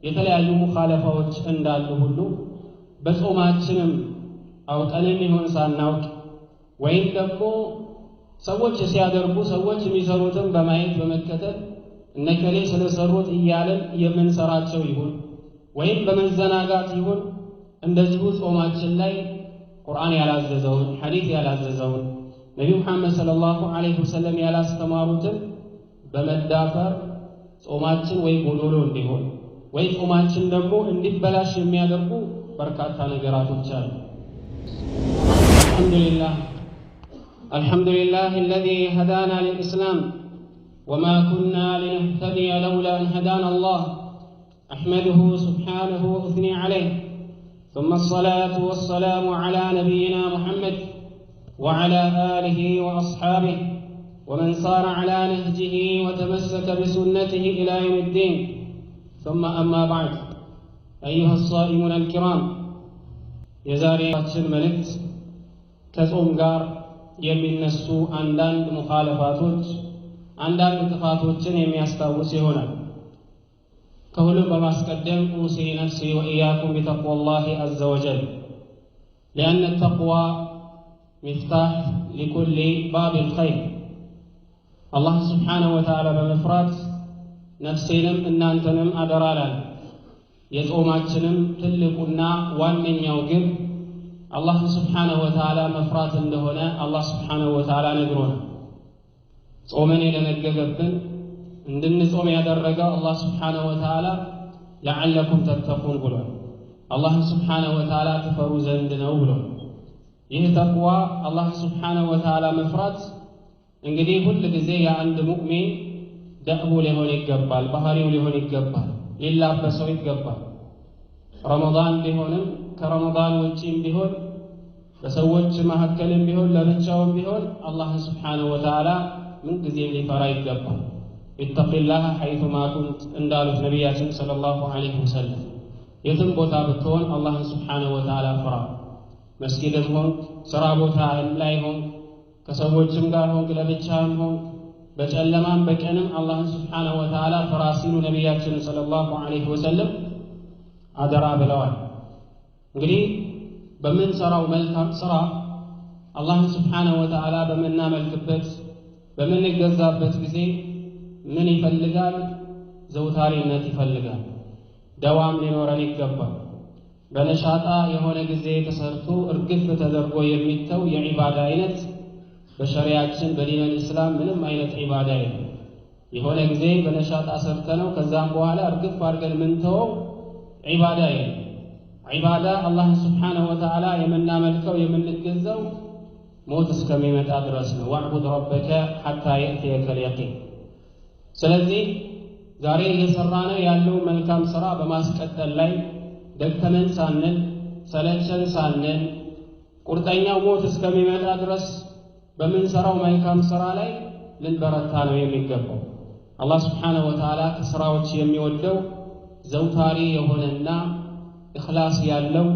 የተለያዩ ሙኻለፋዎች እንዳሉ ሁሉ በጾማችንም አውቀንም ይሁን ሳናውቅ ወይም ደግሞ ሰዎች ሲያደርጉ ሰዎች የሚሰሩትን በማየት በመከተል እነከሌ ስለሰሩት እያለን የምንሰራቸው ይሁን ወይም በመዘናጋት ይሁን እንደዚሁ ጾማችን ላይ ቁርአን ያላዘዘውን ሐዲስ ያላዘዘውን ነብዩ መሐመድ ሰለላሁ ዐለይሂ ወሰለም ያላስተማሩትን በመዳፈር ጾማችን ወይ ጎዶሎ እንዲሆን ወይ ጾማችን ደግሞ እንዲበላሽ የሚያደርጉ በርካታ ነገራቶች አሉ። الحمد لله الذي هدانا للإسلام وما كنا لنهتدي لولا أن هدانا الله أحمده سبحانه وأثني عليه ثم الصلاة والسلام على نبينا محمد وعلى آله وأصحابه ومن صار على نهجه وتمسك بسنته إلى يوم الدين ثم أما بعد أيها الصائمون الكرام يزاري الملك كثم قار የሚነሱ አንዳንድ ሙኻለፋቶች አንዳንድ ጥፋቶችን የሚያስታውስ ይሆናል። ከሁሉም በማስቀደም ኡሲ ነፍሲ ወኢያኩም ቢተቅዋላሂ ዐዘ ወጀል لأن التقوى مفتاح لكل باب الخير الله سبحانه وتعالى በመፍራት ነፍሴንም እናንተንም አደራላል። የጾማችንም ትልቁና ዋነኛው ግብ አላህ ስብሓነሁ ወተዓላ መፍራት እንደሆነ አላህ ስብሓነሁ ወተዓላ ነግሮናል። ጾምን የደነገገብን እንድንጾም ያደረገው አላህ ስብሓነሁ ወተዓላ ለዓለኩም ተተቁን ብሏል። አላህ ስብሓነሁ ወተዓላ ትፈሩ ዘንድ ነው ብሏል። ይህ ተቅዋ አላህ ስብሓነሁ ወተዓላ መፍራት እንግዲህ ሁል ጊዜ የአንድ ሙእሚን ደእቡ ሊሆን ይገባል፣ ባህሪው ሊሆን ይገባል፣ ሊላበሰው ይገባል። ረመዳን ቢሆንም ከረመዳን ውጪም ቢሆን በሰዎች መካከልም ቢሆን ለብቻውም ቢሆን አላህን ስብሓነሁ ወተዓላ ምንጊዜም ሊፈራ ይገባል። ኢተቂላህ ሐይቱማ ኩንት እንዳሉት ነቢያችን ሰለላሁ ዐለይሂ ወሰለም የትም ቦታ ብትሆን አላህን ስብሓነሁ ወተዓላ ፍራ። መስጊድም ሆንክ፣ ስራ ቦታ ላይ ሆንክ፣ ከሰዎችም ጋር ሆንክ፣ ለብቻህም ሆንክ፣ በጨለማም በቀንም አላህን ስብሓነሁ ወተዓላ ፍራ ሲሉ ነቢያችን ሰለላሁ ዐለይሂ ወሰለም አደራ ብለዋል። እንግዲህ በምንሰራው መልካም ስራ አላህን ስብሓነሁ ወተዓላ በምናመልክበት በምንገዛበት ጊዜ ምን ይፈልጋል? ዘውታሪነት ይፈልጋል። ደዋም ሊኖረን ይገባል። በነሻጣ የሆነ ጊዜ ተሰርቶ እርግፍ ተደርጎ የሚተው የዒባዳ አይነት በሸሪያችን በዲነል ኢስላም ምንም አይነት ዒባዳ የለም። የሆነ ጊዜ በነሻጣ ሰርተነው ከዛም በኋላ እርግፍ አድርገን ምንተወው ዒባዳ የለም። ዒባዳ አላህን ስብሓነሁ ወተዓላ የምናመልከው የምንገዛው ሞት እስከሚመጣ ድረስ ነው። ወዕቡድ ረበከ ሐታ የእትየከል የቂን። ስለዚህ ዛሬ እየሰራነ ያለው መልካም ስራ በማስቀጠል ላይ ደከመን ሳንል ሰለቸን ሳንል ቁርጠኛው ሞት እስከሚመጣ ድረስ በምንሰራው መልካም ስራ ላይ ልንበረታ ነው የሚገባው። አላህ ስብሓነሁ ወተዓላ ከስራዎች የሚወደው ዘውታሪ የሆነና ኢኽላስ ያለው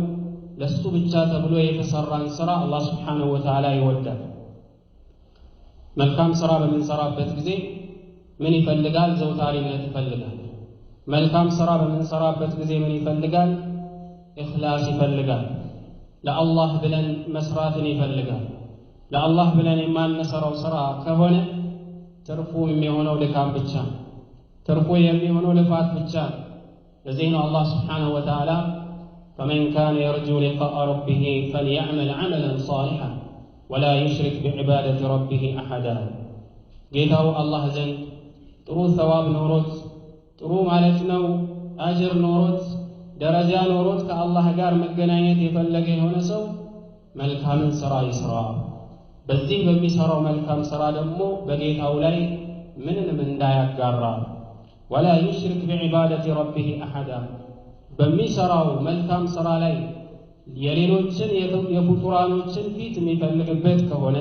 ለሱ ብቻ ተብሎ የተሰራን ስራ አላህ ስብሓነሁ ወተዓላ ይወዳል። መልካም ስራ በምንሰራበት ጊዜ ምን ይፈልጋል? ዘውታሪነት ይፈልጋል። መልካም ስራ በምንሰራበት ጊዜ ምን ይፈልጋል? ኢኽላስ ይፈልጋል። ለአላህ ብለን መስራትን ይፈልጋል። ለአላህ ብለን የማንሰራው ስራ ከሆነ ትርፉ የሚሆነው ድካም ብቻ፣ ትርፉ የሚሆነው ልፋት ብቻ። ለዚህ ነው አላህ ስብሓነሁ ወተዓላ ፈመን ካነ የርጁ ሊቃአ ረቢሂ ፈልየዕመል ዐመለን ሷሊሐን ወላ ዩሽሪክ ቢዕባደቲ ረቢሂ አሐዳ። ጌታው አላህ ዘንድ ጥሩ ሰዋብ ኖሮት ጥሩ ማለት ነው አጅር ኖሮት ደረጃ ኖሮት ከአላህ ጋር መገናኘት የፈለገ የሆነ ሰው መልካምን ስራ ይስራ። በዚህ በሚሰራው መልካም ስራ ደግሞ በጌታው ላይ ምንም እንዳያጋራ ወላ ዩሽሪክ ቢዕባደቲ ረቢሂ አሐዳ። በሚሰራው መልካም ስራ ላይ የሌሎችን የፍጡራኖችን ፊት የሚፈልግበት ከሆነ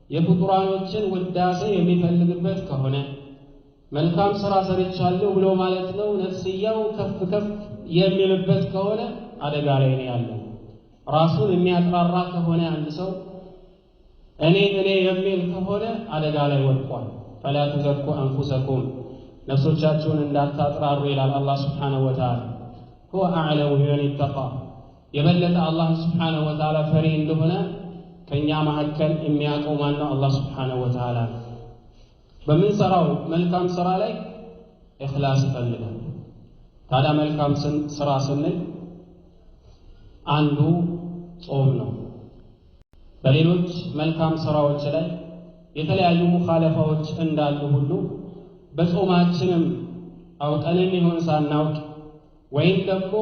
የፍጡራኖችን ውዳሴ የሚፈልግበት ከሆነ መልካም ስራ ሰርቻለሁ ብሎ ማለት ነው ነፍስያው ከፍ ከፍ የሚልበት ከሆነ አደጋ ላይ ነው ያለው። ራሱን የሚያጥራራ ከሆነ አንድ ሰው እኔ የሚል ከሆነ አደጋ ላይ ወድቋል። ፈላ ተዘኩ አንፉሰኩም ነፍሶቻችሁን እንዳታጥራሩ ይላል አላህ Subhanahu Wa Ta'ala هو أعلم بمن اتقى የበለጠ አላህ Subhanahu Wa Ta'ala ፈሪ እንደሆነ ከኛ መሐከል የሚያውቀው ማን ነው? አላህ Subhanahu Wa Ta'ala በምንሰራው መልካም ስራ ላይ ኢኽላስ ይፈልጋል። ታዲያ መልካም ስራ ስንል አንዱ ጾም ነው። በሌሎች መልካም ስራዎች ላይ የተለያዩ ሙኻለፋዎች እንዳሉ ሁሉ በጾማችንም አውቀንም ይሁን ሳናውቅ ወይም ደግሞ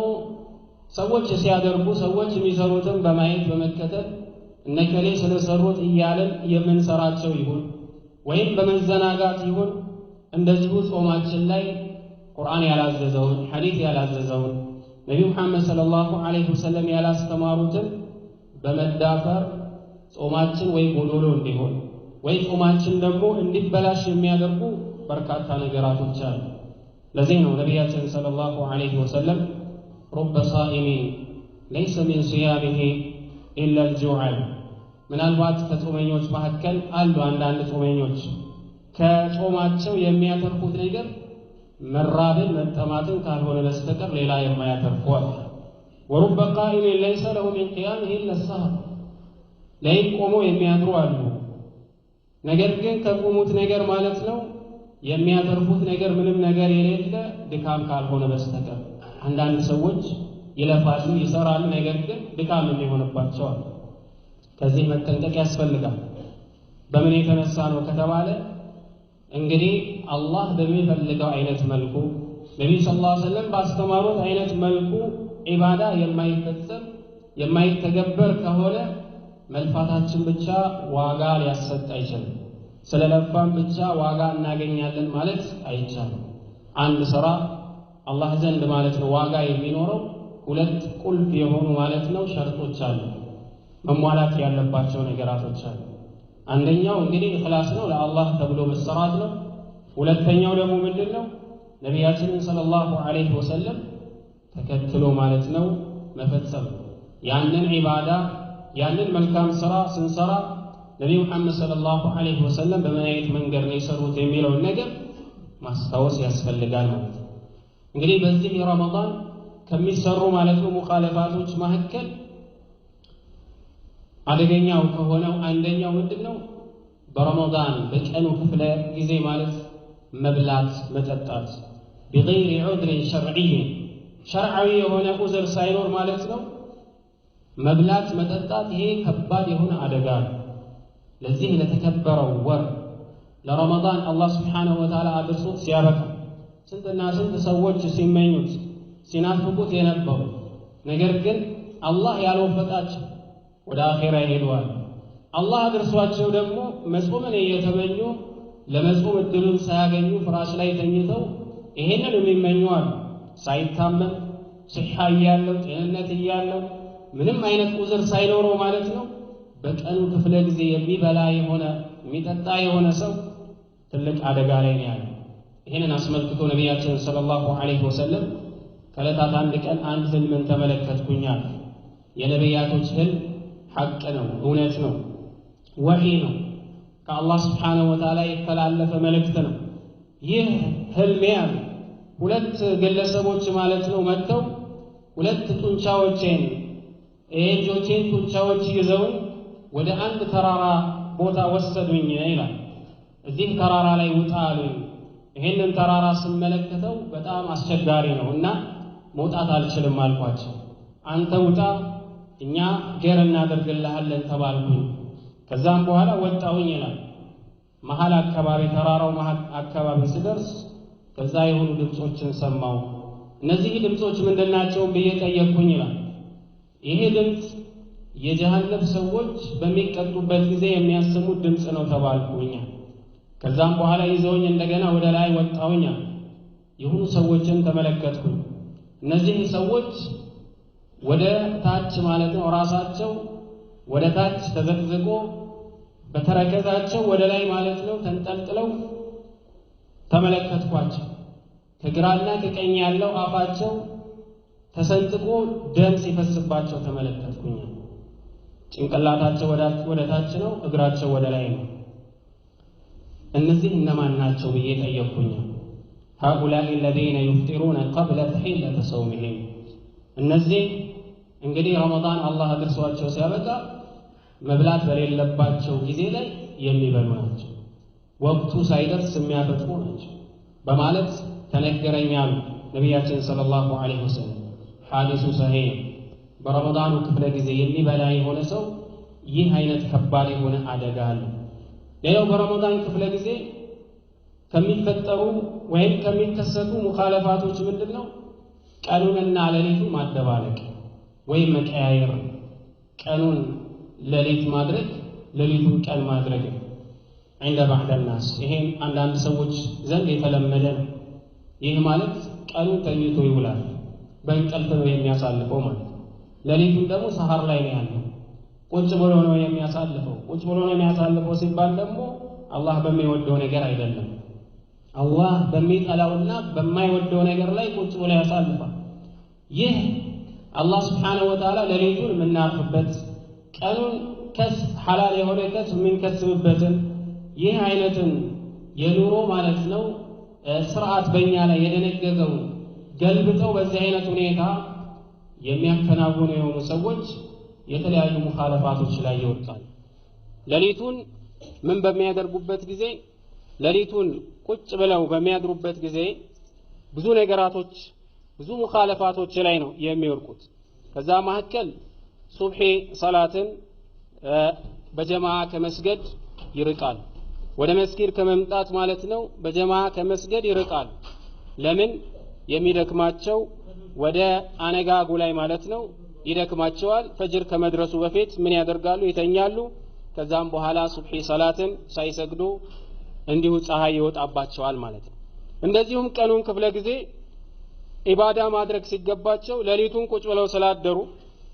ሰዎች ሲያደርጉ ሰዎች የሚሰሩትን በማየት በመከተል እነከሌ ስለሰሩት እያለን የምንሰራቸው ይሁን ወይም በመዘናጋት ይሁን እንደዚሁ ጾማችን ላይ ቁርአን ያላዘዘውን ሐዲስ ያላዘዘውን ነብዩ መሐመድ ሰለላሁ ዐለይሂ ወሰለም ያላስተማሩትን በመዳፈር ጾማችን ወይ ጎዶሎ እንዲሆን ወይ ጾማችን ደግሞ እንዲበላሽ የሚያደርጉ በርካታ ነገራቶች አሉ። ለዚህ ነው ነብያችን ሰለላሁ ዐለይሂ ወሰለም رب صائم ليس من صيامه إلا الجوع ምናልባት ከጾመኞች መካከል አሉ አንዳንድ ጾመኞች ከጾማቸው የሚያተርፉት ነገር መራብን መጠማትን ካልሆነ በስተቀር ሌላ የማያተርፉ አሉ። ورب قائم ليس له من قيامه إلا السهر ላይ ቆሞ የሚያድሩ አሉ። ነገር ግን ከቆሙት ነገር ማለት ነው የሚያተርፉት ነገር ምንም ነገር የሌለ ድካም ካልሆነ በስተቀር አንዳንድ ሰዎች ይለፋሉ ይሰራሉ፣ ነገር ግን ድካም የሚሆንባቸው አሉ። ከዚህ መጠንቀቅ ያስፈልጋል። በምን የተነሳ ነው ከተባለ እንግዲህ አላህ በሚፈልገው አይነት መልኩ ነብዩ ሰለላሁ ዐለይሂ ወሰለም ባስተማሩት አይነት መልኩ ዒባዳ የማይፈጸም የማይተገበር ከሆነ መልፋታችን ብቻ ዋጋ ሊያሰጥ አይችልም። ስለለፋን ብቻ ዋጋ እናገኛለን ማለት አይቻልም። አንድ ስራ አላህ ዘንድ ማለት ነው ዋጋ የሚኖረው ሁለት ቁልፍ የሆኑ ማለት ነው ሸርጦች አሉ፣ መሟላት ያለባቸው ነገራቶች አሉ። አንደኛው እንግዲህ ኢኽላስ ነው፣ ለአላህ ተብሎ መሰራት ነው። ሁለተኛው ደግሞ ምንድነው? ነብያችንን ሰለላሁ ዐለይሂ ወሰለም ተከትሎ ማለት ነው መፈጸም። ያንን ዒባዳ ያንን መልካም ስራ ስንሰራ ነብዩ መሐመድ ሰለላሁ ዐለይሂ ወሰለም በምን አይነት መንገድ ነው የሰሩት የሚለውን ነገር ማስታወስ ያስፈልጋል ማለት ነው። እንግዲህ በዚህ ረመዳን ከሚሰሩ ማለት ነው ሙኻለፋቶች መካከል አደገኛው ከሆነው አንደኛው ምንድነው? በረመዳን በቀኑ ክፍለ ጊዜ ማለት መብላት መጠጣት بغير عذر شرعي ሸርዓዊ የሆነ ዑዝር ሳይኖር ማለት ነው መብላት መጠጣት ይሄ ከባድ የሆነ አደጋ ነው። ለዚህ ለተከበረው ወር ለረመዳን አላህ Subhanahu Wa Ta'ala አድርሶት ሲያበቃ ስንትና ስንት ሰዎች ሲመኙት ሲናፍቁት የነበሩ ነገር ግን አላህ ያልወፈቃቸው ወደ አኺራ ይሄዳሉ። አላህ አድርሷቸው ደግሞ መጾምን እየተመኙ ለመጾም እድሉን ሳያገኙ ፍራሽ ላይ ተኝተው ይሄንን የሚመኙ አሉ። ሳይታመም ሲሐ ያለው ጤንነት ያለው ምንም አይነት ዑዝር ሳይኖረው ማለት ነው በቀኑ ክፍለ ጊዜ የሚበላ የሆነ የሚጠጣ የሆነ ሰው ትልቅ አደጋ ላይ ነው ያለው። ይሄንን አስመልክቶ ነብያችን ሰለላሁ ዐለይሂ ወሰለም ከዕለታት አንድ ቀን አንድ ህልምን ተመለከትኩኛል። የነብያቶች ህልም ሐቅ ነው፣ እውነት ነው፣ ወህይ ነው፣ ከአላህ Subhanahu Wa Ta'ala የተላለፈ መልእክት ነው። ይህ ህልም ያለ ሁለት ግለሰቦች ማለት ነው መጥተው ሁለት ጡንቻዎቼን የእጆቼን ጡንቻዎች ይዘው ወደ አንድ ተራራ ቦታ ወሰዱኝ ይላል። እዚህ ተራራ ላይ ውጣ አሉኝ። ይሄንን ተራራ ስመለከተው በጣም አስቸጋሪ ነውና መውጣት አልችልም አልኳቸው። አንተ ውጣ እኛ ገር እናደርግልሃለን ተባልኩኝ። ከዛም በኋላ ወጣሁኝ ይላል። መሃል አካባቢ ተራራው መሃል አካባቢ ስደርስ ከዛ የሆኑ ድምጾችን ሰማሁ። እነዚህ ድምጾች ምንድናቸው ብዬ ጠየቅኩኝ ይላል። ይሄ ድምጽ የጀሃነም ሰዎች በሚቀጡበት ጊዜ የሚያሰሙት ድምጽ ነው ተባልኩኝ። ከዛም በኋላ ይዘውኝ እንደገና ወደ ላይ ወጣሁኝ። የሆኑ ሰዎችን ተመለከትኩኝ። እነዚህ ሰዎች ወደ ታች ማለት ነው ራሳቸው ወደ ታች ተዘቅዝቆ በተረከዛቸው ወደ ላይ ማለት ነው ተንጠልጥለው ተመለከትኳቸው። ከግራና ከቀኝ ያለው አፋቸው ተሰንጥቆ ደም ሲፈስባቸው ተመለከትኩኝ። ጭንቅላታቸው ወደ ታች ነው፣ እግራቸው ወደ ላይ ነው። እነዚህ እነማን ናቸው ብዬ ጠየቅኩኝ። هؤلاء الذين يفطرون قبل تحلة صومهم እነዚህ እንግዲህ ረመዳን አላህ አድርሷቸው ሲያበቃ መብላት በሌለባቸው ጊዜ ላይ የሚበሉ ናቸው ወቅቱ ሳይደርስ የሚያፈጥሩ ናቸው በማለት ተነገረኛል ነብያችን ሰለላሁ ዐለይሂ ወሰለም ሐዲሱ ሰሂህ በረመዳኑ ክፍለ ጊዜ የሚበላ የሆነ ሰው ይህ አይነት ከባድ የሆነ አደጋ አለ ሌላው በረመዳን ክፍለ ጊዜ ከሚፈጠሩ ወይም ከሚከሰቱ ሙኻለፋቶች ምንድነው ቀኑንና ሌሊቱን ማደባለቅ ወይም መቀያየር ቀኑን ሌሊት ማድረግ ሌሊቱን ቀን ማድረግ عند بعض الناس ይሄን አንዳንድ ሰዎች ዘንድ የተለመደ ነው ይህ ማለት ቀኑን ተኝቶ ይውላል በእንቅልፍ ነው የሚያሳልፈው ማለት ሌሊቱን ደግሞ ሰሃር ላይ ነው ያለው ቁጭ ብሎ ነው የሚያሳልፈው ቁጭ ብሎ ነው የሚያሳልፈው ሲባል ደግሞ አላህ በሚወደው ነገር አይደለም አላህ በሚጠላውና በማይወደው ነገር ላይ ቁጭ ብሎ ያሳልፋል ይህ አላህ Subhanahu Wa Ta'ala ሌሊቱን ምናርፍበት ቀኑን ከስብ ሐላል የሆነ ከስብ ምን ከስብበትን ይህ አይነትን የኑሮ ማለት ነው ስርዓት በእኛ ላይ የደነገገው ገልብጠው በዚህ አይነት ሁኔታ የሚያከናውኑ የሆኑ ሰዎች የተለያዩ ሙኻለፋቶች ላይ ይወጣሉ ሌሊቱን ምን በሚያደርጉበት ጊዜ ሌሊቱን ቁጭ ብለው በሚያድሩበት ጊዜ ብዙ ነገራቶች ብዙ ሙኻለፋቶች ላይ ነው የሚወርቁት ከዛ መሐከል ሱብሂ ሰላትን በጀማዓ ከመስገድ ይርቃል ወደ መስጊድ ከመምጣት ማለት ነው በጀማዓ ከመስገድ ይርቃል ለምን የሚደክማቸው ወደ አነጋጉ ላይ ማለት ነው ይደክማቸዋል ፈጅር ከመድረሱ በፊት ምን ያደርጋሉ ይተኛሉ ከዛም በኋላ ሱብሂ ሰላትን ሳይሰግዱ እንዲሁ ፀሐይ ይወጣባቸዋል ማለት ነው እንደዚሁም ቀኑን ክፍለ ጊዜ ኢባዳ ማድረግ ሲገባቸው ሌሊቱን ቁጭ ብለው ስላደሩ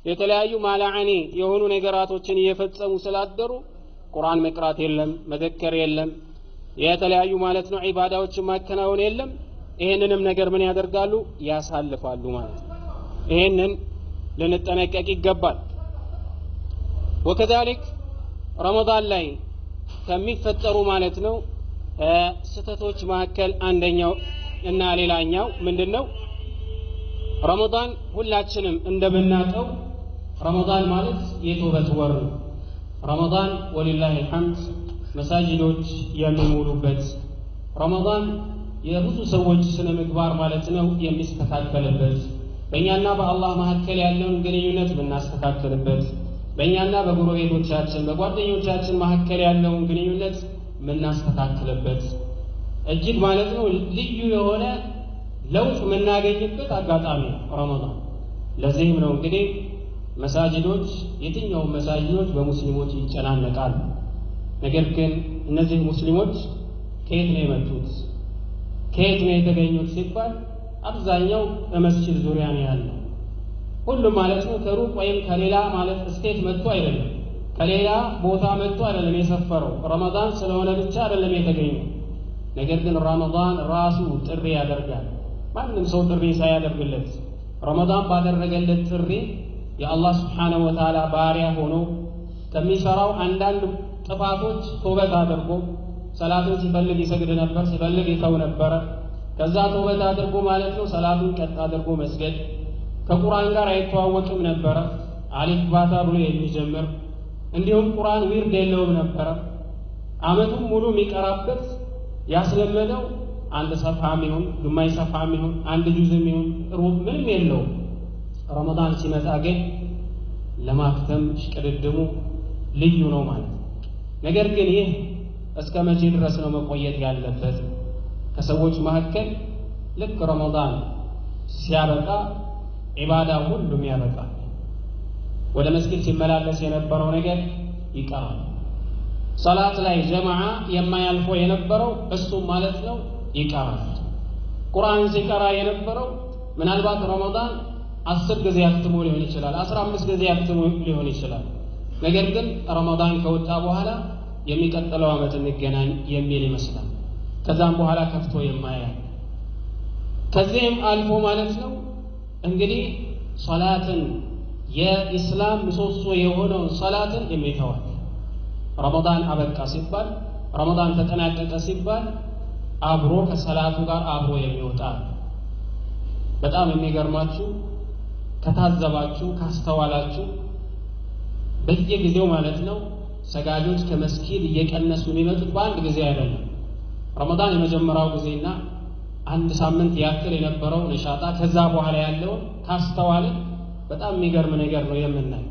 የተለያዩ ማላዓኒ የሆኑ ነገራቶችን እየፈጸሙ ስላደሩ ቁርአን መቅራት የለም መዘከር የለም የተለያዩ ማለት ነው ኢባዳዎችን ማከናወን የለም ይሄንንም ነገር ምን ያደርጋሉ ያሳልፋሉ ማለት ነው ይሄንን ልንጠነቀቅ ይገባል ወከዛሊክ ረመዳን ላይ ከሚፈጠሩ ማለት ነው ስተቶች መካከል አንደኛው እና ሌላኛው ምንድነው ረመዳን ሁላችንም እንደምናውቀው ረመዳን ማለት የተውበት ወር ነው ረመዳን ወሊላሂ الحمد መሳጅዶች የሚሞሉበት ረመዳን የብዙ ሰዎች ስነ ምግባር ማለት ነው የሚስተካከልበት በእኛና በአላህ መካከል ያለውን ግንኙነት የምናስተካክልበት በእኛና በጎረቤቶቻችን በጓደኞቻችን መካከል ያለውን ግንኙነት የምናስተካክልበት እጅግ ማለት ነው ልዩ የሆነ ለውጥ የምናገኝበት አጋጣሚ ረመዳን ለዚህም ነው እንግዲህ መሳጅዶች የትኛው መሳጅዶች በሙስሊሞች ይጨናነቃሉ ነገር ግን እነዚህ ሙስሊሞች ከየት ነው የመጡት ከየት ነው የተገኙት ሲባል አብዛኛው በመስጂድ ዙሪያ ነው ያለው ሁሉም ማለት ነው ከሩቅ ወይም ከሌላ ማለት ስቴት መጥቶ አይደለም ከሌላ ቦታ መጥቶ አይደለም የሰፈረው ረመዳን ስለሆነ ብቻ አይደለም የተገኘው ነገር ግን ረመዳን ራሱ ጥሪ ያደርጋል ማንም ሰው ጥሪ ሳያደርግለት ረመዳን ባደረገለት ጥሪ የአላህ Subhanahu Wa Ta'ala ባሪያ ሆኖ ከሚሰራው አንዳንድ ጥፋቶች ተውበት አድርጎ ሰላቱን ሲፈልግ ይሰግድ ነበር ሲፈልግ ይተው ነበር ከዛ ተውበት አድርጎ ማለት ነው ሰላቱን ቀጥ አድርጎ መስገድ ከቁርአን ጋር አይተዋወቅም ነበር አሊፍ ባታ ብሎ የሚጀምር እንዲሁም ቁርአን ዊርድ የለውም ነበር አመቱን ሙሉ የሚቀራበት ያስለመደው አንድ ሰፋም ይሁን ግማሽ ሰፋም ይሁን አንድ ጁዝም ይሁን ሩብ ምንም የለውም ረመዳን ሲመጣ ግን ለማክተም ሽቅድድሙ ልዩ ነው ማለት ነገር ግን ይህ እስከ መቼ ድረስ ነው መቆየት ያለበት ከሰዎች መካከል ልክ ረመዳን ሲያበቃ ኢባዳ ሁሉም ያበቃል ወደ መስጊድ ሲመላለስ የነበረው ነገር ይቀራል ሰላት ላይ ጀማዓ የማያልፈው የነበረው እሱ ማለት ነው ይቀራል ቁርአን ሲቀራ የነበረው ምናልባት ረመዳን 10 ጊዜ ያክትሞ ሊሆን ይችላል 15 ጊዜ ያክትሞ ሊሆን ይችላል ነገር ግን ረመዳን ከወጣ በኋላ የሚቀጥለው አመት እንገናኝ የሚል ይመስላል ከዛም በኋላ ከፍቶ የማያይ ከዚህም አልፎ ማለት ነው እንግዲህ ሶላትን የኢስላም ምሰሶ የሆነው ሶላትን የሚተዋል ረመዳን አበቃ ሲባል ረመዳን ተጠናቀቀ ሲባል አብሮ ከሰላቱ ጋር አብሮ የሚወጣ በጣም የሚገርማችሁ ከታዘባችሁ ካስተዋላችሁ በየጊዜው ማለት ነው ሰጋጆች ከመስጊድ እየቀነሱ የሚመጡት በአንድ ጊዜ አይደለም። ረመዳን የመጀመሪያው ጊዜና አንድ ሳምንት ያክል የነበረው ነሻጣ ከዛ በኋላ ያለው ካስተዋለ በጣም የሚገርም ነገር ነው የምናየው።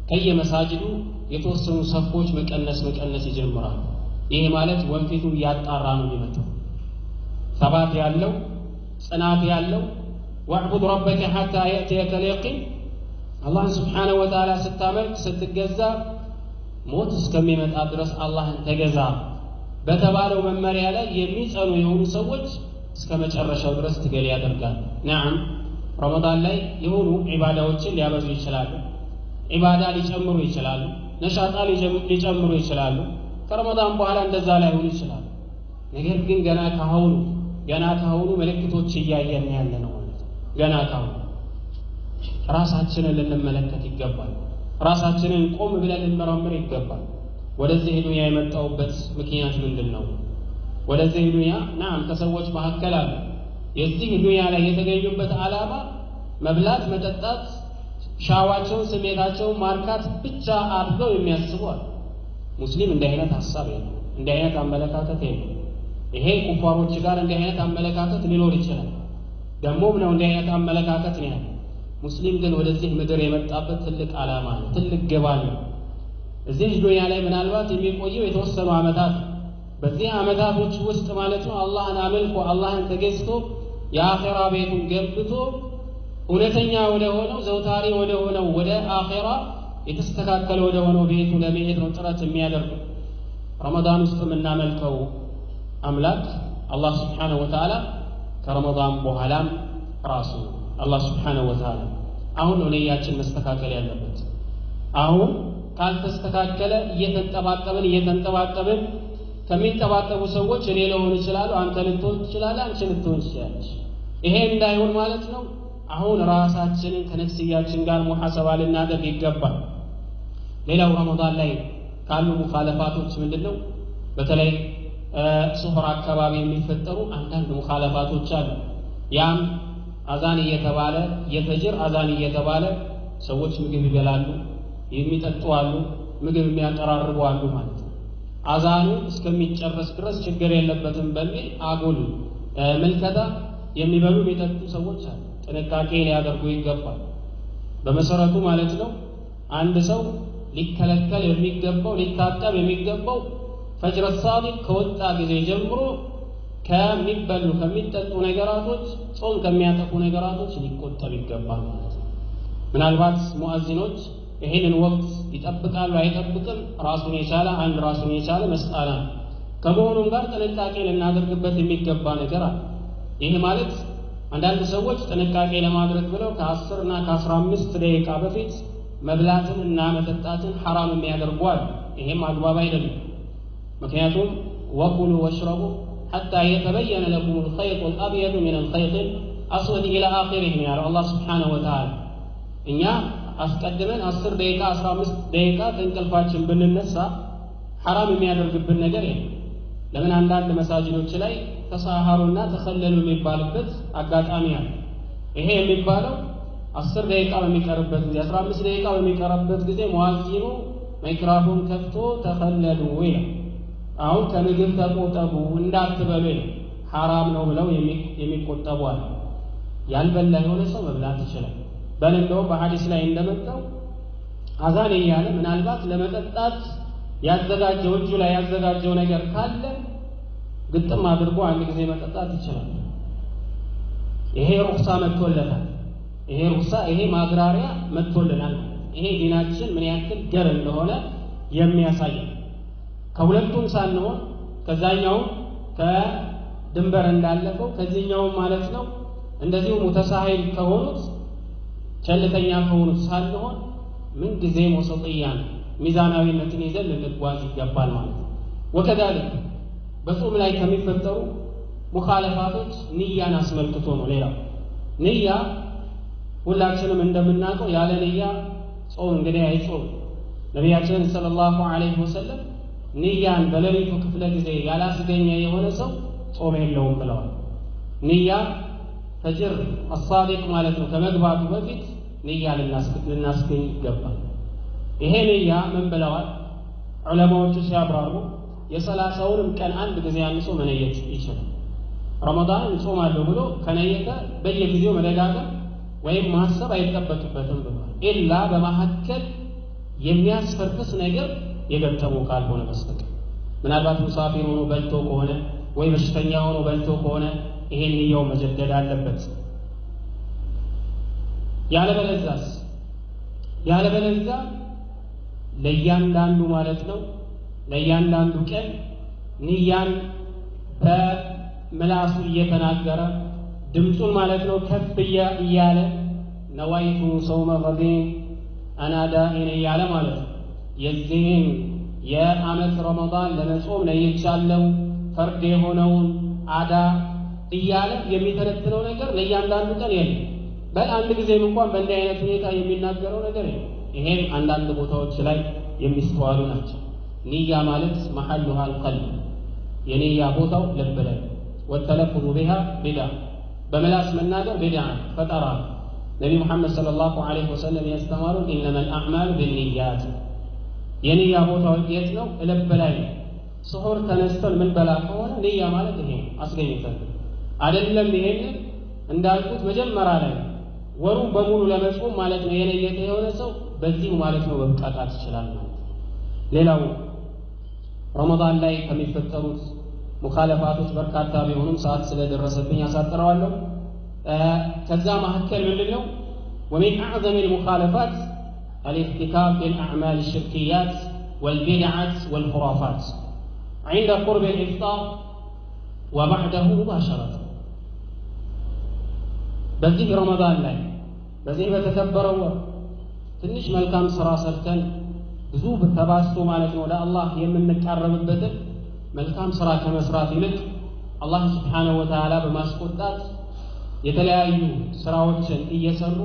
ከየመሳጅዱ የተወሰኑ ሰፎች መቀነስ ይጀምራሉ። ይሄ ማለት ወንፊቱ ያጣራ ነው የሚመጣው። ሰባት ያለው ጽናት ያለው ወዕቡድ ረበከ ሐታ የእትየከ ልየቂን አላህን ስብሓነሁ ወተዓላ ስታመልክ ስትገዛ ሞት እስከሚመጣ ድረስ አላህን ተገዛ በተባለው መመሪያ ላይ የሚጸኑ የሆኑ ሰዎች እስከ መጨረሻው ድረስ ትግል ያደርጋሉ። ነዓም ረመዳን ላይ የሆኑ ዒባዳዎችን ሊያበዙ ይችላሉ፣ ዒባዳ ሊጨምሩ ይችላሉ፣ ነሻጣ ሊጨምሩ ይችላሉ። ከረመዳን በኋላ እንደዛ ላይሆኑ ይችላሉ። ነገር ግን ገና ካሁኑ ምልክቶች እያየን ያለ ነው ማለት ነው። ገና ካሁኑ ራሳችንን ልንመለከት ይገባል። ራሳችንን ቆም ብለን ልንመረምር ይገባል። ወደዚህ ዱንያ የመጣውበት ምክንያት ምንድነው? ወደዚህ ዱንያ ናም ከሰዎች መካከል አለ የዚህ ዱንያ ላይ የተገኙበት ዓላማ መብላት፣ መጠጣት፣ ሻዋቸውን ስሜታቸውን ማርካት ብቻ አድርገው የሚያስቡ አሉ። ሙስሊም እንዲህ አይነት ሐሳብ የለው፣ እንዲህ አይነት አመለካከት የለው። ይሄ ኩፋሮች ጋር እንዲህ አይነት አመለካከት ሊኖር ይችላል። ደሞም ነው እንዲህ አይነት አመለካከት ነው ያለው። ሙስሊም ግን ወደዚህ ምድር የመጣበት ትልቅ ዓላማ ነው፣ ትልቅ ግብ ነው። እዚህ ዱንያ ላይ ምናልባት የሚቆየው የተወሰኑ ዓመታት፣ በዚህ ዓመታቶች ውስጥ ማለት ነው አላህን አመልኮ አላህን ተገዝቶ የአኺራ ቤቱን ገብቶ እውነተኛ ወደ ሆነው ዘውታሪ ወደ ሆነው ወደ አኺራ የተስተካከለ ወደ ሆነው ቤቱ ለመሄድ ነው ጥረት የሚያደርገው። ረመዳን ውስጥ የምናመልከው አምላክ አላህ ስብሓነሁ ወተዓላ ከረመዳን በኋላም ራሱ አላህ ስብሓነሁ ወተዓላ አሁን ነው ንያችን መስተካከል ያለበት። አሁን ካልተስተካከለ እየተንጠባጠብን ከሚንጠባጠቡ ሰዎች እኔ ልሆን እችላለሁ፣ አንተ ልትሆን ትችላለህ፣ አንቺ ልትሆን ትችላለች። ይሄ እንዳይሆን ማለት ነው አሁን ራሳችንን ከነፍስያችን ጋር ሙሐሰባ ልናደርግ ይገባል። ሌላው ረመዳን ላይ ካሉ ሙኻለፋቶች ምንድነው? በተለይ ሱህር አካባቢ የሚፈጠሩ አንዳንድ ሙኻለፋቶች አሉ። ያም አዛን እየተባለ የፈጅር አዛን እየተባለ ሰዎች ምግብ ይበላሉ፣ የሚጠጡ አሉ፣ ምግብ የሚያቀራርቡ አሉ ማለት ነው። አዛኑ እስከሚጨረስ ድረስ ችግር የለበትም በሚል አጉል ምልከታ የሚበሉ የሚጠጡ ሰዎች አሉ። ጥንቃቄ ሊያደርጉ ይገባል። በመሰረቱ ማለት ነው አንድ ሰው ሊከለከል የሚገባው ሊታጠብ የሚገባው ፈጅር ሳዲቅ ከወጣ ጊዜ ጀምሮ ከሚበሉ ከሚጠጡ ነገራቶች ጾም ከሚያጠፉ ነገራቶች ሊቆጠብ ይገባል ማለት ነው። ምናልባት ሙአዚኖች ይሄንን ወቅት ይጠብቃሉ አይጠብቅም ራሱን የቻለ መስአላ ከመሆኑም ጋር ጥንቃቄ ልናደርግበት የሚገባ ነገር አለ። ይህ ማለት አንዳንድ ሰዎች ጥንቃቄ ለማድረግ ብለው ከ10 እና ከ15 ደቂቃ በፊት መብላትን እና መጠጣትን ሐራም የሚያደርጉ አሉ። ይሄም አግባብ አይደለም። ምክንያቱም ወኩሉ ወሽረቡ حتى يتبين لكم الخيط الأبيض من الخيط الأسود إلى آخره ያለው አላህ Subhanahu Wa Ta'ala እኛ አስቀድመን 10 ደቂቃ 15 ደቂቃ እንቅልፋችን ብንነሳ ሐራም የሚያደርግብን ነገር የለም። ለምን አንዳንድ መሳጅዶች ላይ ተሳሃሩና ተኸለሉ የሚባልበት አጋጣሚ አለ። ይሄ የሚባለው 10 ደቂቃ በሚቀርበት ጊዜ 15 ደቂቃ በሚቀርበት ጊዜ ሙአዚኑ ማይክሮፎን ከፍቶ ተኸለሉ ይላል። አሁን ከምግብ ተቆጠቡ እንዳትበሉ ሐራም ነው ብለው የሚቆጠቡ አሉ። ያልበላ የሆነ ሰው መብላት ይችላል። በለንደው በሐዲስ ላይ እንደመጣው አዛን እያለ ምናልባት ለመጠጣት ያዘጋጀው እጁ ላይ ያዘጋጀው ነገር ካለ ግጥም አድርጎ አንድ ጊዜ መጠጣት ይችላል። ይሄ ሩክሳ መጥቶለታል። ይሄ ማግራሪያ መጥቶልናል። ይሄ ዲናችን ምን ያክል ገር እንደሆነ የሚያሳይ ከሁለቱም ሳንሆን ከዛኛው ከድንበር እንዳለፈው ከዚህኛው ማለት ነው እንደዚሁ ሙተሳሂል ከሆኑት ቸልተኛ ከሆኑት ሳንሆን ምን ጊዜ ወሰጥያን ሚዛናዊነትን ይዘን ልንጓዝ ይገባል ማለት ነው። ወከዛልክ በጾም ላይ ከሚፈጠሩ ሙኻለፋቶች ንያን አስመልክቶ ነው። ሌላው ንያ ሁላችንም እንደምናውቀው ያለ ንያ ጾም እንግዲህ አይጾም። ነቢያችን ሰለላሁ ዐለይሂ ወሰለም ንያን በሌሊቱ ክፍለ ጊዜ ያላስገኘ የሆነ ሰው ጾም የለውም ብለዋል። ንያ ፈጅር አሳዲቅ ማለት ነው ከመግባቱ በፊት ንያ ልናስገኝ ይገባል። ይሄ ንያ ምን ብለዋል ዑለማዎቹ ሲያብራሩ የ30ውንም ቀን አንድ ጊዜ አንሶ መነየት ይችላል። ረመዳን ጾማለሁ ብሎ ከነየተ በየጊዜው መደጋገም ወይም ማሰብ አይጠበቅበትም ብሏል። ኢላ በመሐከል የሚያስፈርስ ነገር የገጠመው ካልሆነ በስተቀር ምናልባት ሙሳፊር ሆኖ በልቶ ከሆነ ወይ በሽተኛ ሆኖ በልቶ ከሆነ ይሄን ንያው መጀደድ አለበት። ያለበለዚያ ለእያንዳንዱ ማለት ነው ለእያንዳንዱ ቀን ንያን በምላሱ እየተናገረ ድምፁን ማለት ነው ከፍ እያለ ነዋይቱ ሰውመ ገዲን አናዳኢን እያለ ማለት ነው የዚህን የዓመት ረመዳን ለመጾም ነይቻለሁ ፈርድ የሆነውን አዳ እያለ የሚተነትነው ነገር ለእያንዳንዱ ቀን የለም። በል አንድ ጊዜም እንኳን በእንዲህ አይነት ሁኔታ የሚናገረው ነገር የለም። ይሄም አንዳንድ ቦታዎች ላይ የሚስተዋሉ ናቸው። ንያ ማለት መሐሉሃ አልቀልብ የንያ ቦታው ልብ ላይ ወተለፉዙ ቢሃ ቢድዓ በምላስ መናገር ቢድዓ ፈጠራ ነቢ ሙሐመድ ሰለላሁ ዐለይሂ ወሰለም ያስተማሩን ኢነመል አዕማሉ ቢንኒያት የንያ ቦታው የት ነው? ልብ ላይ ስሑር ተነስተን ምን በላ ከሆነ ንያ ማለት ይሄ አስገኝተን አይደለም። ይሄንን እንዳልኩት መጀመሪያ ላይ ወሩን በሙሉ ለመጾም ማለት ነው የነየተ የሆነ ሰው በዚሁ ማለት ነው መብቃቃት ይችላል ማለት ነው። ሌላው ረመዳን ላይ ከሚፈጠሩት ሙኻለፋቶች በርካታ ቢሆኑም ሰዓት ስለደረሰብኝ ያሳጥረዋለሁ። ከዛ መካከል ምንድነው ومن أعظم المخالفات الاحتكاك بالأعمال الشركيات والبدعات والخرافات عند قرب الإفطار وبعده مباشرة በዚህ ረመዳን ላይ በዚህ በተከበረው ወር ትንሽ መልካም ስራ ሰርተን ብዙ ተባስቶ ማለት ነው ለአላህ የምንቃረብበትን መልካም ስራ ከመስራት ይልቅ አላህ Subhanahu Wa Ta'ala በማስቆጣት የተለያዩ ስራዎችን እየሰሩ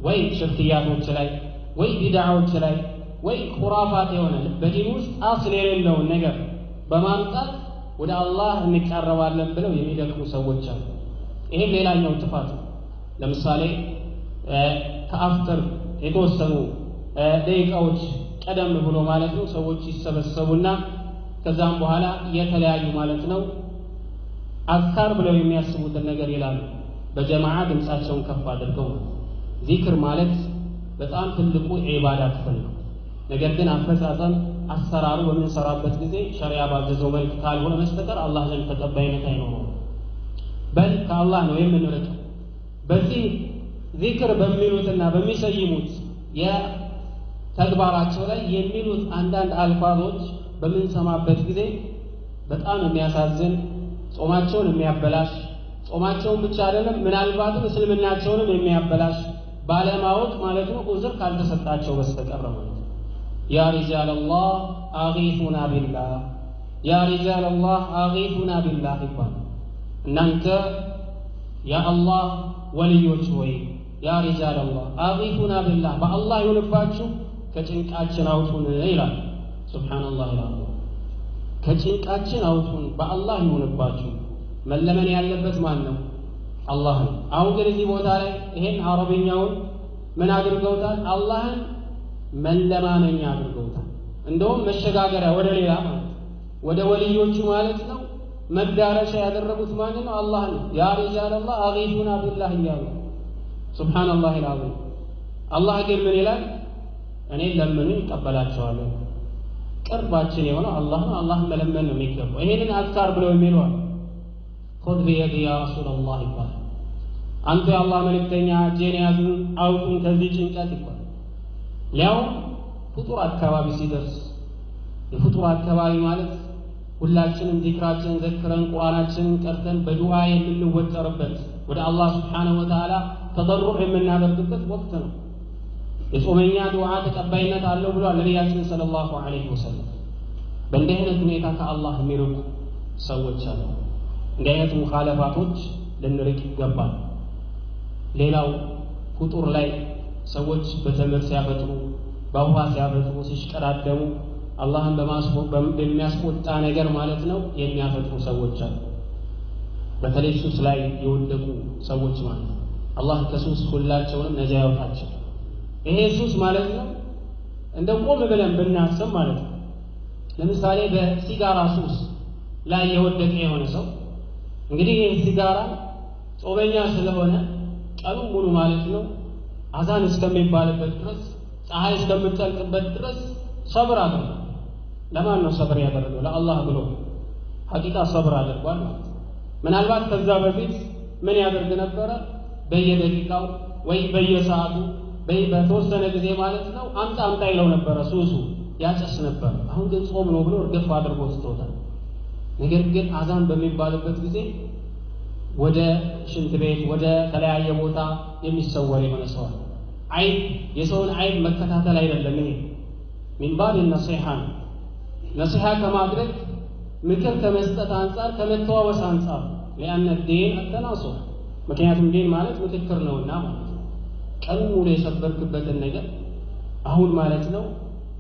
ወይ ሽርክያቶች ላይ ወይ ቢድዓዎች ላይ ወይ ኹራፋት የሆነ በዲን ውስጥ አስል የሌለውን ነገር በማምጣት ወደ አላህ እንቃረባለን ብለው የሚደክሙ ሰዎች አሉ። ይሄ ሌላኛው ጥፋት ነው። ለምሳሌ ከአፍጥር የተወሰኑ ደቂቃዎች ቀደም ብሎ ማለት ነው ሰዎች ይሰበሰቡና ከዛም በኋላ የተለያዩ ማለት ነው አዝካር ብለው የሚያስቡትን ነገር ይላሉ። በጀማዓ ድምጻቸውን ከፍ አድርገው ዚክር ማለት በጣም ትልቁ ዒባዳ ክፍል ነው። ነገር ግን አፈጻጸም አሰራሩ በምንሰራበት ጊዜ ሸሪዓ ባዘዘው መልክ ካልሆነ በስተቀር አላህ ዘንድ ተቀባይነት አይኖረውም። በል ከአላህ ነው የምንርቀው። በዚህ ዚክር በሚሉትና በሚሰይሙት የተግባራቸው ላይ የሚሉት አንዳንድ አልፋዞች በምንሰማበት ጊዜ በጣም የሚያሳዝን ጾማቸውን የሚያበላሽ ጾማቸውን ብቻ አይደለም ምናልባትም እስልምናቸውንም የሚያበላሽ ባለማወቅ ማለት ነው ዑዝር ካልተሰጣቸው በስተቀር ማለት ነው። ያ ሪጃል አላህ አጊቱና ቢላህ ያ ሪጃል አላህ አጊቱና ቢላህ ይባላል። እናንተ ያ አላህ ወልዮች ሆይ ያ ሪጃል አላህ አጊቱና ቢላህ በአላህ ይሁንባችሁ ከጭንቃችን አውጡን ይላል። ሱብሃንአላህ ይላል። ከጭንቃችን አውጡን በአላህ ይሁንባችሁ። መለመን ያለበት ማን ነው? አላህ ነው። አሁን ግን እዚህ ቦታ ላይ ይሄን አረብኛውን ምን አድርገውታል? አላህን መለማመኛ አድርገውታል። እንደውም መሸጋገሪያ ወደ ሌላ ማለት ወደ ወልዮቹ ማለት ነው መዳረሻ ያደረጉት ማን ነው? አላህ ነው። ያ ሪጃል አላህ አጊቱና ቢላህ ይላል። ሱብሃንአላህ ይላል። አላህ ግን ምን ይላል? እኔ ለምኑ ይቀበላቸዋለሁ። ቅርባችን የሆነው አላህ ነው። አላህን መለመን ነው የሚገባው። ይሄንን አዝካር ብለው የሚሉት خذ بيدي يا رسول الله ይባላል። አንተ የአላህ መልእክተኛ እጄን ያዙን አውጡን ከዚህ ጭንቀት ይባላል። ሊያውም ፍጡር አካባቢ ሲደርስ የፍጡር አካባቢ ማለት ሁላችንም ዚክራችንን ዘክረን ቁርአናችንን ቀርተን በዱዓ የምንወጠርበት ወደ አላህ Subhanahu Wa Ta'ala ተضرع የምናደርግበት ወቅት ነው። የጾመኛ ዱዓ ተቀባይነት አለው ብሏል ነብያችን ሰለላሁ ዐለይሂ ወሰለም። በእንዲህ አይነት ሁኔታ ከአላህ የሚርቁ ሰዎች አሉ። እንዲህ አይነት ሙኻለፋቶች ልንርቅ ይገባል። ሌላው ፍጡር ላይ ሰዎች በተምር ሲያፈጥሩ በውሃ ሲያፈጥሩ ሲሽቀዳደሙ አላህን በሚያስቆጣ ነገር ማለት ነው የሚያፈጥሩ ሰዎች አሉ። በተለይ ሱስ ላይ የወደቁ ሰዎች ማለት ነው። አላህ ከሱስ ሁላቸውንም ነጃ ያውጣቸው። ይሄ ሱስ ማለት ነው እንደ ቆም ብለን ብናስብ ማለት ነው። ለምሳሌ በሲጋራ ሱስ ላይ የወደቀ የሆነ ሰው እንግዲህ ሲጋራ ጾመኛ ስለሆነ ቀኑን ሙሉ ማለት ነው አዛን እስከሚባልበት ድረስ ፀሐይ እስከምትጠልቅበት ድረስ ሰብር አድርጓል። ለማን ነው ሰብር ያደረገው? ለአላህ ብሎ ሐቂቃ ሰብር አድርጓል ማለት ነው። ምናልባት ከዛ በፊት ምን ያደርግ ነበረ? በየደቂቃው ወይ በየሰዓቱ በተወሰነ ጊዜ ማለት ነው አምጣ ይለው ነበረ፣ ሱሱ ያጨስ ነበር። አሁን ግን ጾም ነው ብሎ እርግፍ አድርጎ ትቶታል። ነገር ግን አዛን በሚባልበት ጊዜ ወደ ሽንት ቤት ወደ ተለያየ ቦታ የሚሰወር የሆነ ሰው አለ። አይብ የሰውን አይብ መከታተል አይደለም። ይሄ ሚን ባብ ነሲሃ ነሲሃ ከማድረግ ምክር ከመስጠት አንፃር ከመተዋወስ አንፃር لأن الدين التناصح ምክንያቱም ዲን ማለት ምክክር ነውና ማለት ነው። ቀን ሙሉ የሰበርክበትን ነገር አሁን ማለት ነው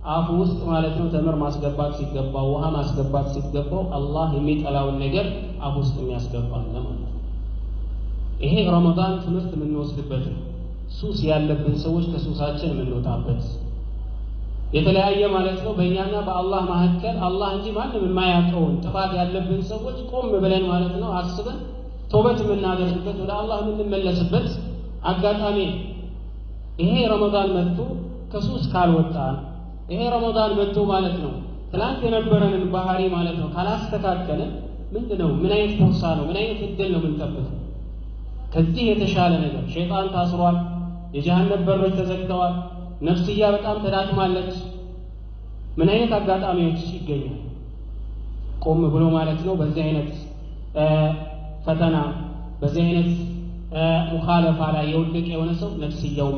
አፉ ውስጥ ማለት ነው ተምር ማስገባት ሲገባው ውሃ ማስገባት ሲገባው አላህ የሚጠላውን ነገር አፉ ውስጥ የሚያስገባ ነው ማለት ነው። ይሄ ረመዳን ትምህርት የምንወስድበት ነው። ሱስ ያለብን ሰዎች ከሱሳችን የምንወጣበት የተለያየ ማለት ነው በእኛና በአላህ መካከል አላህ እንጂ ማንም የማያውቀውን ጥፋት ያለብን ሰዎች ቆም ብለን ማለት ነው አስበን ተውበት የምናደርግበት ወደ አላህ የምንመለስበት አጋጣሚ። ይሄ ረመዳን መጥቶ ከሱስ ካልወጣን ይሄ ረመዳን መጥቶ ማለት ነው ትላንት የነበረንን ባህሪ ማለት ነው ካላስተካከለ ምንድነው ምን አይነት ፎርሳ ነው ምን አይነት እድል ነው የምንጠብቀው? ከዚህ የተሻለ ነገር ሸይጣን ታስሯል፣ የጀሃነም በሮች ተዘግተዋል፣ ነፍስያ በጣም ተዳክማለች። ምን አይነት አጋጣሚዎች ይገኛል? ቆም ብሎ ማለት ነው በዚህ አይነት ፈተና በዚህ አይነት ሙኻለፋ ላይ የወደቀ የሆነ ሰው ነፍስያው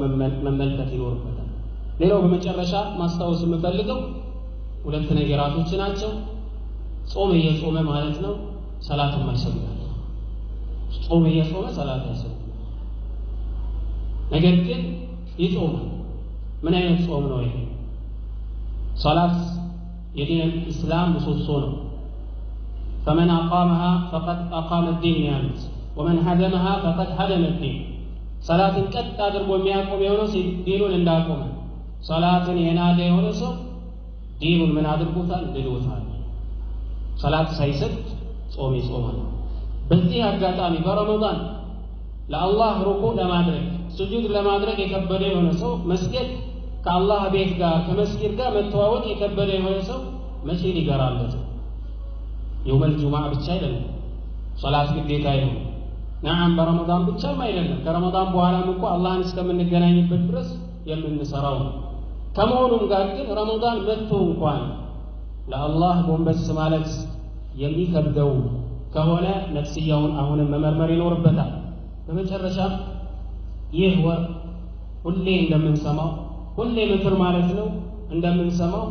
መመልከት ይኖርበታል። ሌላው በመጨረሻ ማስታወስ የምፈልገው ሁለት ነገራቶች ናቸው። ጾም እየጾመ ማለት ነው ሰላት የማይሰግድ ጾም እየጾመ ሰላት አይሰግድም። ነገር ግን ይጾማል። ምን አይነት ጾም ነው ይሄ? ሰላት የዲን الإسلام ምሰሶ ነው። فمن أقامها فقد أقام الدين ያሉት ومن هدمها فقد هدم الدين። ሰላትን ቀጥ አድርጎ የሚያቆም የሆነ ሰው ዲኑን እንዳቆመ፣ ሰላትን የናደ የሆነ ሰው ዲኑን ምን አድርጎታል? ልዶታል። ሰላት ሳይሰግድ ጾም ይጾማል። በዚህ አጋጣሚ በረመዳን ለአላህ ሩኩዕ ለማድረግ ስጁድ ለማድረግ የከበደ የሆነ ሰው መስጊድ ከአላህ ቤት ጋር ከመስጊድ ጋር መተዋወቅ የከበደ የሆነ ሰው መቼ ሊገራለት? የውመል ጁሙዓ ብቻ አይደለም ሶላት ግዴታ ይሁን። ነዓም በረመዳን ብቻም አይደለም ከረመዳን በኋላም እኮ አላህን እስከምንገናኝበት ድረስ የምንሰራው ነው። ከመሆኑም ጋር ግን ረመዳን መጥቶ እንኳን ለአላህ ጎንበስ ማለት የሚከብደው ከሆነ ነፍስያውን አሁንም መመርመር ይኖርበታል። በመጨረሻ ይህ ወር ሁሌ እንደምንሰማው ሁሌ ምክር ማለት ነው እንደምንሰማው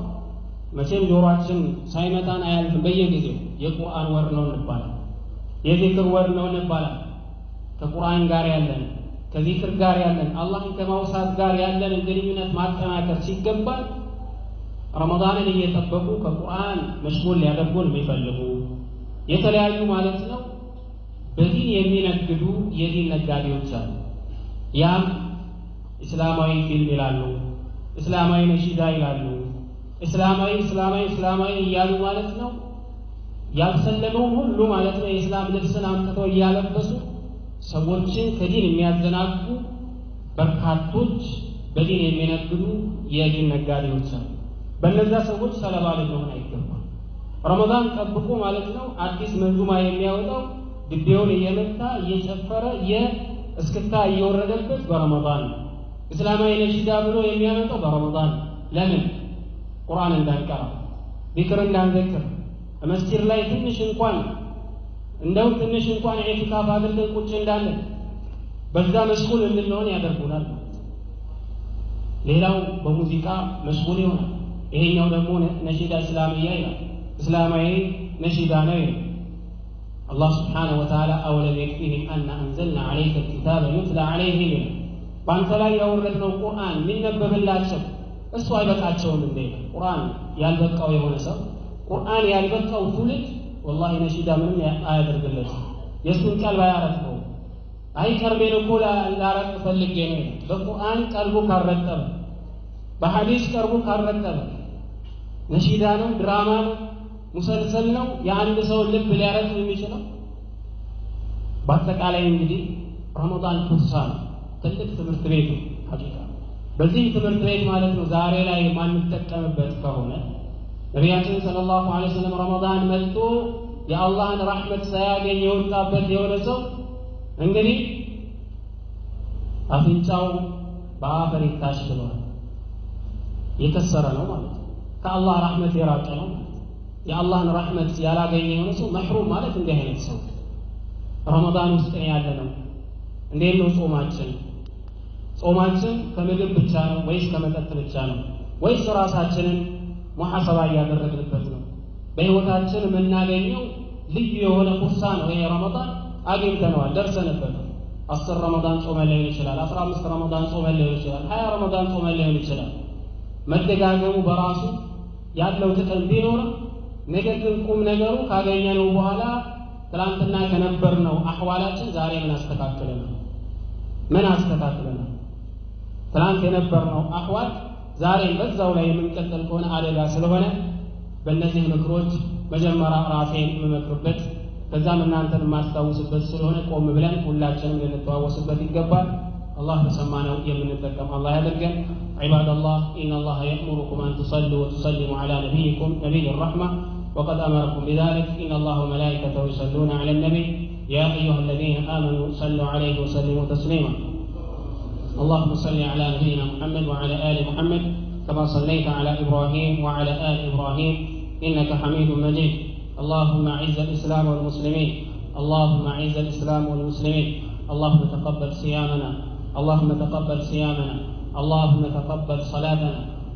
መቼም ጆሮአችን ሳይመታን አያልፍም። በየጊዜው የቁርአን ወር ነው እንባላለን፣ የዚክር ወር ነው እንባላለን። ከቁርአን ጋር ያለን ከዚክር ጋር ያለን አላህን ከማውሳት ጋር ያለን ግንኙነት ማጠናከር ሲገባል ረመዳንን እየጠበቁ ከቁርአን መሽጎል ሊያደርጉን የሚፈልጉ የተለያዩ ማለት ነው በዲን የሚነግዱ የዲን ነጋዴዎች አሉ። ያም እስላማዊ ፊልም ይላሉ፣ እስላማዊ ነሺዳ ይላሉ፣ እስላማዊ እያሉ ማለት ነው ያልሰለመው ሁሉ ማለት ነው የእስላም ልብስን አምጥተው እያለበሱ ሰዎችን ከዲን የሚያዘናጉ በርካቶች በዲን የሚነግዱ የዲን ነጋዴዎች አሉ። በእነዛ ሰዎች ሰለባ ልንሆን አይገባም። ረመዳን ጠብቆ ማለት ነው አዲስ መንዙማ የሚያወጣው ድቤውን እየመታ እየጨፈረ እስክታ እየወረደበት በረመዳን ነው። እስላማዊ ነሺዳ ብሎ የሚያመጣው በረመዳን ነው። ለምን? ቁርአን እንዳንቀራ ዚክር እንዳንዘክር መስጂድ ላይ ትንሽ እንኳን ኢዕቲካፍ አድርገን ቁጭ እንዳለን በዛ መሽጉል እንድንሆን ያደርጉናል። ሌላው በሙዚቃ መሽጉል ይሆናል። ይሄኛው ደግሞ ነሺዳ እስላሚያ ይላል፣ እስላማዊ ነሺዳ ነው ይላል። አላህ ስብሓነሁ ወተዓላ አወለም የክፊህም አና አንዘልና ዐለይከ ልኪታበ ዩትላ ዐለይሂም ይላል። በአንተ ላይ ያወረድነው ቁርአን የሚነበብላቸው እሱ አይበቃቸውም እንዴ? ቁርአን ያልበቃው የሆነ ሰው ቁርአን ያልበቃው ትውልድ ወላሂ ነሺዳ ምንም አያደርግለትም። የሱን ቀልብ አያረጥበው። አይ ከርቤን እኮ ላረጥ ፈልጌ ነው። በቁርአን ቀልቡ ካረጠበ፣ በሐዲስ ቀልቡ ካረጠበ፣ ነሺዳ ነው፣ ድራማ ነው፣ ሙሰልሰል ነው የአንድ ሰው ልብ ሊያረጥ የሚችለው? በአጠቃላይ እንግዲህ ረመዳን ቱሳ ነው፣ ትልቅ ትምህርት ቤት ነው። ሐቂቃ በዚህ ትምህርት ቤት ማለት ነው ዛሬ ላይ የማንጠቀምበት ከሆነ ነቢያችን ሰለላሁ ዐለይሂ ወሰለም ረመዳን መጥቶ የአላህን ረሕመት ሳያገኝ የወጣበት የሆነ ሰው እንግዲህ አፍንጫው በአፈር ይታሽ ብለዋል። የከሰረ ነው ማለት ነው። ከአላህ ረሕመት የራቀ ነው ማለት ነው። የአላህን ረሕመት ያላገኘ የሆነ ሰው መሕሩም ማለት እንዲህ አይነት ሰው ረመዳን ውስጥ ያለ ነው። እንዴት ነው ጾማችን? ጾማችን ከምግብ ብቻ ነው ወይስ ከመጠጥ ብቻ ነው? ወይስ ራሳችንን ሙሐሰባ እያደረግንበት ነው? በህይወታችን የምናገኘው ልዩ የሆነ ቁርሳ ነው። ይሄ ረመዳን አግኝተነዋል፣ ደርሰንበት። 10 ረመዳን ጾመን ሊሆን ይችላል፣ 15 ረመዳን ጾመን ሊሆን ይችላል፣ 20 ረመዳን ጾመን ሊሆን ይችላል። መደጋገሙ በራሱ ያለው ጥቅም ቢኖርም ነገር ግን ቁም ነገሩ ካገኘነው በኋላ ትላንትና ከነበርነው አህዋላችን ዛሬ ምን አስተካክለናል? ትላንት የነበርነው አህዋል ዛሬም በዛው ላይ የምንቀጥል ከሆነ አደጋ ስለሆነ በእነዚህ ምክሮች መጀመሪያ ራሴን የምመክርበት ከዛም እናንተን የማስታውስበት ስለሆነ ቆም ብለን ሁላችንም ልንተዋወስበት ይገባል። الله بسمعنا يمن التكم الله يدركن عباد الله إن الله يأمركم أن تصلوا وتسلموا على نبيكم نبي الرحمة وقد أمركم بذلك إن الله وملائكته يصلون على النبي يا أيها الذين آمنوا صلوا عليه وسلموا تسليما اللهم صل على نبينا محمد وعلى آل محمد كما صليت على إبراهيم وعلى آل إبراهيم إنك حميد مجيد اللهم أعز الإسلام والمسلمين اللهم أعز الإسلام والمسلمين اللهم تقبل صيامنا اللهم تقبل صيامنا اللهم تقبل صلاتنا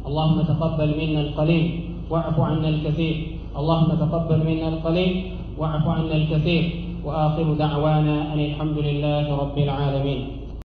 اللهم تقبل منا القليل واعف عنا الكثير اللهم تقبل منا القليل واعف عنا الكثير وآخر دعوانا أن الحمد لله رب العالمين.